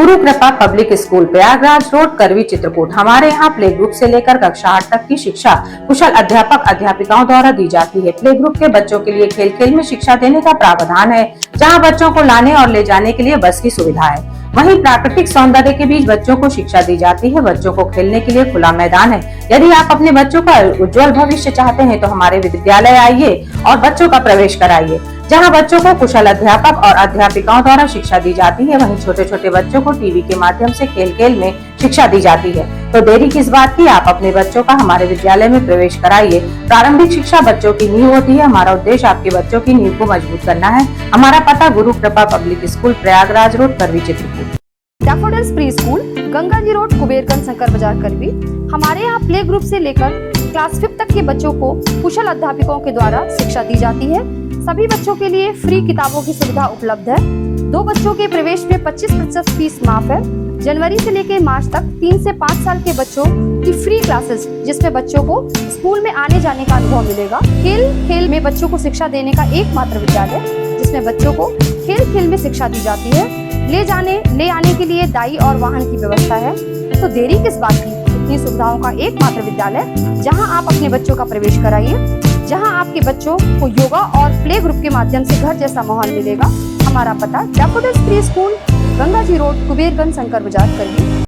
गुरु Kripa public school Prayagraj road Karvi Chitrakoot. हमारे यहाँ play group से लेकर कक्षा 8 तक की शिक्षा कुशल अध्यापक अध्यापिकाओं द्वारा दी जाती है। प्ले ग्रुप के बच्चों के लिए खेल खेल में शिक्षा देने का प्रावधान है, जहाँ बच्चों को लाने और ले जाने के लिए बस की सुविधा है। वहीं प्राकृतिक सौंदर्य के बीच बच्चों को शिक्षा दी जाती है। बच्चों को खेलने के लिए खुला मैदान है। यदि आप अपने बच्चों का उज्जवल भविष्य चाहते हैं तो हमारे विद्यालय आइए और बच्चों का प्रवेश कराइए, जहां बच्चों को कुशल अध्यापक और अध्यापिकाओं द्वारा शिक्षा दी जाती है। वहीं छोटे छोटे बच्चों को टीवी के माध्यम से खेल खेल में शिक्षा दी जाती है। तो देरी किस बात की, आप अपने बच्चों का हमारे विद्यालय में प्रवेश कराइए। प्रारंभिक शिक्षा बच्चों की नींव होती है। हमारा उद्देश्य आपके बच्चों की नींव को मजबूत करना है। हमारा पता Guru Kripa public school Prayagraj road Karvi Chitrakoot. Daffodils pre school Ganga ji road Kuberganj Shankar Bazar Karvi. हमारे यहाँ प्ले ग्रुप से लेकर क्लास 5 तक के बच्चों को कुशल अध्यापकों के द्वारा शिक्षा दी जाती है। सभी बच्चों के लिए फ्री किताबों की सुविधा उपलब्ध है। 2 बच्चों के प्रवेश में 25% फीस माफ है। जनवरी से लेकर मार्च तक 3 से 5 साल के बच्चों की फ्री क्लासेस, जिसमें बच्चों को स्कूल में आने जाने का अनुभव मिलेगा। खेल खेल में बच्चों को शिक्षा देने का एकमात्र विद्यालय, जिसमें बच्चों को खेल खेल में शिक्षा दी जाती है। ले आने के लिए दाई और वाहन की व्यवस्था है। तो देरी किस बात की, इतनी सुविधाओं का एकमात्र विद्यालय, जहां आप अपने बच्चों का प्रवेश कराइए, जहां आपके बच्चों को योगा और प्ले ग्रुप के माध्यम से घर जैसा माहौल मिलेगा। हमारा पता daffodils pre school Ganga ji road Kuberganj Shankar Bazar करवी।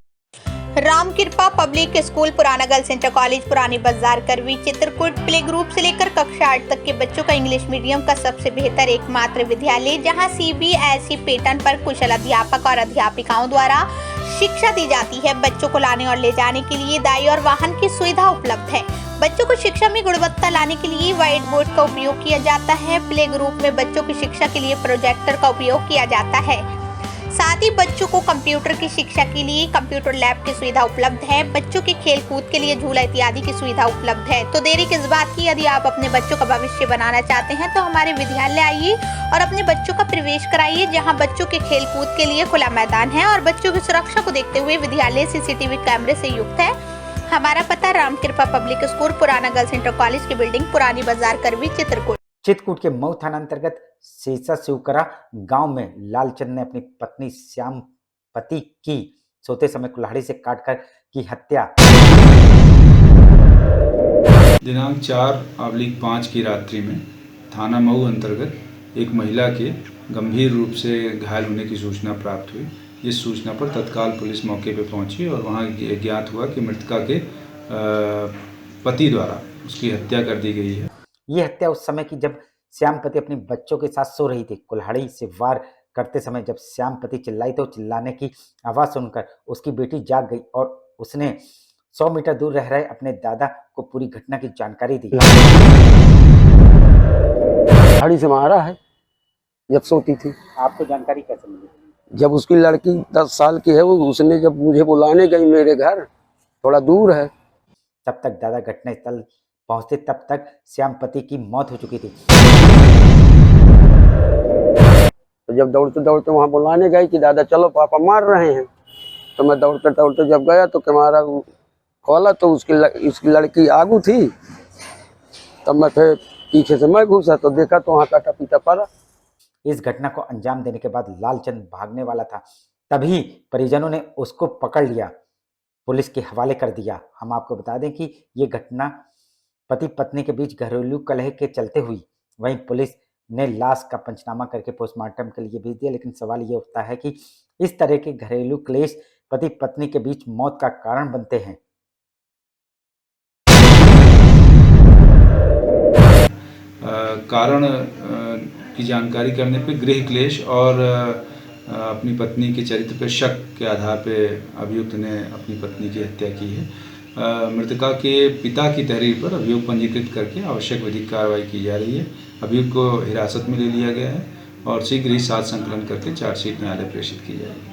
राम कृपा पब्लिक स्कूल पुराना गर्ल्स इंटर कॉलेज पुरानी बाजार करवी चित्रकूट प्ले ग्रुप से लेकर कक्षा 8 तक के बच्चों का इंग्लिश मीडियम का सबसे बेहतर एकमात्र विद्यालय, जहां सीबीएसई पैटर्न पर कुशल अध्यापक और अध्यापिकाओं द्वारा शिक्षा दी जाती है। बच्चों को लाने और ले जाने के लिए दाई और वाहन की सुविधा उपलब्ध है। बच्चों को शिक्षा में गुणवत्ता लाने के लिए व्हाइट बोर्ड का उपयोग किया जाता है। प्ले ग्रुप में बच्चों की शिक्षा के लिए प्रोजेक्टर का उपयोग किया जाता है। साथ ही बच्चों को कंप्यूटर की शिक्षा के लिए कंप्यूटर लैब की सुविधा उपलब्ध है। बच्चों के खेल कूद के लिए झूला इत्यादि की सुविधा उपलब्ध है। तो देरी किस बात की, यदि आप अपने बच्चों का भविष्य बनाना चाहते हैं तो हमारे विद्यालय आइए और अपने बच्चों का प्रवेश कराइए, जहां बच्चों के खेल कूद के लिए खुला मैदान है और बच्चों की सुरक्षा को देखते हुए विद्यालय सीसीटीवी कैमरे से युक्त है। हमारा पता राम कृपा पब्लिक स्कूल पुराना गर्ल्स इंटर कॉलेज की बिल्डिंग पुरानी बाजार करवी चित्रकूट। चित्रकूट के मऊ थाना अंतर्गत सीसा शिवकरा गांव में लालचंद ने अपनी पत्नी श्यामपति की सोते समय कुल्हाड़ी से काटकर की हत्या। दिनांक 4/5 की रात्रि में थाना मऊ अंतर्गत एक महिला के गंभीर रूप से घायल होने की सूचना प्राप्त हुई। इस सूचना पर तत्काल पुलिस मौके पर पहुंची और वहां ज्ञात हुआ कि मृतका के पति द्वारा उसकी हत्या कर दी गई है। ये हत्या उस समय की जब श्यामपति अपने बच्चों के साथ सो रही थी। कुल्हाड़ी से वार करते समय जब श्यामपति चिल्लाई तो चिल्लाने की आवाज सुनकर उसकी बेटी जाग गई और उसने 100 मीटर दूर रह रहे अपने दादा को पूरी घटना की जानकारी दी। कुल्हाड़ी से मारा है जब सोती थी। आपको जानकारी कैसे मिली? जब उसकी लड़की 10 साल की है, वो उसने जब मुझे बुलाने गई मेरे घर, थोड़ा दूर है। तब तक दादा घटनास्थल पहुंचते तब तक श्यामपति की मौत हो चुकी थी। तो जब दौड़ते दौड़ते वहां बुलाने गई कि दादा चलो पापा मार रहे हैं, तो मैं दौड़ते दौड़ते जब गया तो कैमरा खोला तो उसकी लड़की आगू थी। तब मैं फिर पीछे से मैं घुसा तो देखा तो वहां काटा पीटा पड़ा। इस घटना को अंजाम देने के बाद लालचंद भागने वाला था, तभी परिजनों ने उसको पकड़ लिया, पुलिस के हवाले कर दिया। हम आपको बता दें कि ये घटना पति पत्नी के बीच घरेलू कलह के चलते हुई। वहीं पुलिस ने लाश का पंचनामा करके पोस्टमार्टम के लिए भेज दिया। लेकिन सवाल ये उठता है कि इस तरह के घरेलू क्लेश पति पत्नी के बीच मौत का कारण बनते हैं। कारण की जानकारी करने पे गृह क्लेश और अपनी पत्नी के चरित्र पर शक के आधार पे अभियुक्त ने अपनी पत्नी की हत्या की है। मृतका के पिता की तहरीर पर अभियोग पंजीकृत करके आवश्यक विधिक कार्रवाई की जा रही है। अभियुक्त को हिरासत में ले लिया गया है और शीघ्र ही साक्ष्य संकलन करके चार्जशीट न्यायालय प्रेषित की जाएगी।